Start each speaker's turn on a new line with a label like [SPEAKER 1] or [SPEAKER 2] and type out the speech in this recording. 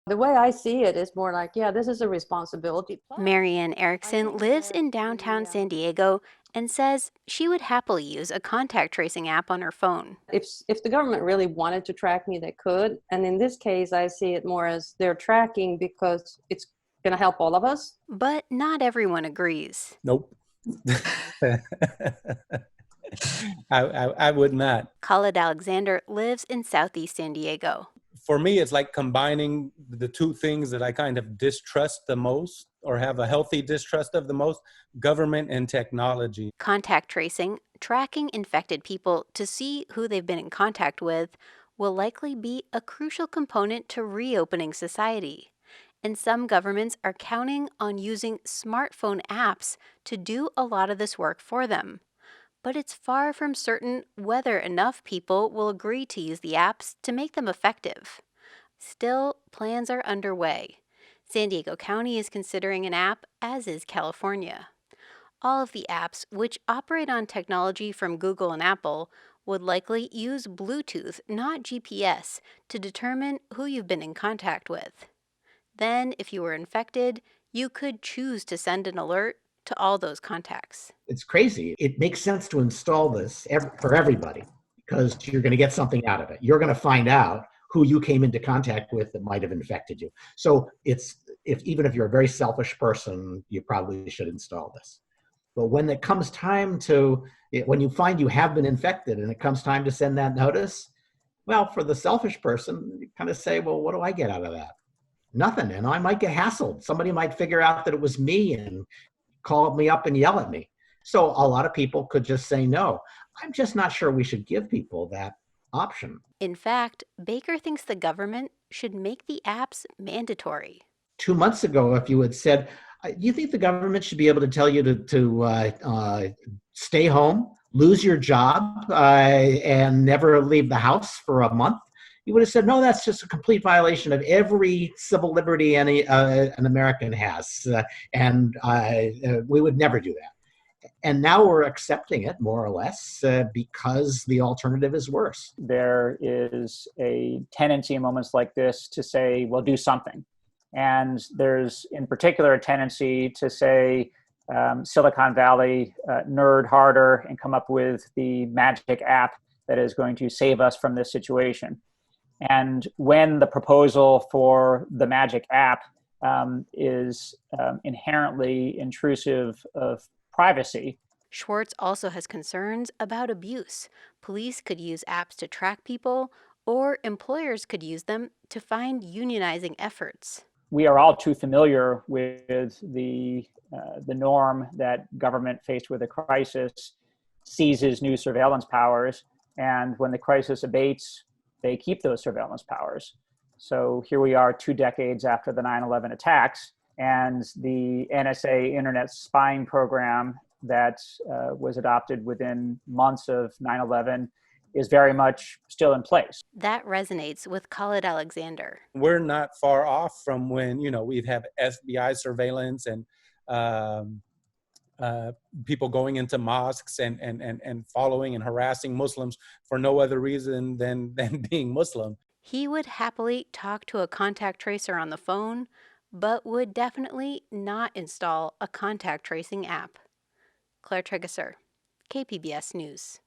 [SPEAKER 1] The way I see it is more like, yeah, this is a responsibility. Plus,
[SPEAKER 2] Marianne
[SPEAKER 1] I
[SPEAKER 2] Erickson
[SPEAKER 1] think
[SPEAKER 2] lives
[SPEAKER 1] that
[SPEAKER 2] in downtown San Diego and says she would happily use a contact tracing app on her phone.
[SPEAKER 1] if the government really wanted to track me, they could. And in this case, I see it more as they're tracking because it's going to help all of us.
[SPEAKER 2] But not everyone agrees.
[SPEAKER 3] Nope. I would not.
[SPEAKER 2] Khalid Alexander lives in southeast San Diego.
[SPEAKER 3] For me, it's like combining the two things that I kind of distrust the most or have a healthy distrust of the most, government and technology.
[SPEAKER 2] Contact tracing, tracking infected people to see who they've been in contact with, will likely be a crucial component to reopening society. And some governments are counting on using smartphone apps to do a lot of this work for them. But it's far from certain whether enough people will agree to use the apps to make them effective. Still, plans are underway. San Diego County is considering an app, as is California. All of the apps, which operate on technology from Google and Apple, would likely use Bluetooth, not GPS, to determine who you've been in contact with. Then, if you were infected, you could choose to send an alert to all those contacts.
[SPEAKER 4] It's crazy. It makes sense to install this for everybody because you're going to get something out of it. You're going to find out who you came into contact with that might have infected you. So even if you're a very selfish person, you probably should install this. But when it comes time when you find you have been infected and it comes time to send that notice, well, for the selfish person, you kind of say, well, what do I get out of that? Nothing. And I might get hassled. Somebody might figure out that it was me and call me up and yell at me. So a lot of people could just say no. I'm just not sure we should give people that option.
[SPEAKER 2] In fact, Baker thinks the government should make the apps mandatory.
[SPEAKER 4] 2 months ago, if you had said, you think the government should be able to tell you to stay home, lose your job, and never leave the house for a month, you would have said, no, that's just a complete violation of every civil liberty an American has. And we would never do that. And now we're accepting it, more or less, because the alternative is worse.
[SPEAKER 5] There is a tendency in moments like this to say, well, do something. And there's, in particular, a tendency to say, Silicon Valley, nerd harder and come up with the magic app that is going to save us from this situation. And when the proposal for the magic app is inherently intrusive of privacy.
[SPEAKER 2] Schwartz also has concerns about abuse. Police could use apps to track people, or employers could use them to find unionizing efforts.
[SPEAKER 5] We are all too familiar with the norm that government faced with a crisis seizes new surveillance powers, and when the crisis abates, they keep those surveillance powers. So here we are 2 decades after the 9/11 attacks, and the NSA internet spying program that was adopted within months of 9/11 is very much still in place.
[SPEAKER 2] That resonates with Khalid Alexander.
[SPEAKER 3] We're not far off from when, we'd have FBI surveillance and people going into mosques and following and harassing Muslims for no other reason than being Muslim.
[SPEAKER 2] He would happily talk to a contact tracer on the phone, but would definitely not install a contact tracing app. Claire Tregesser, KPBS News.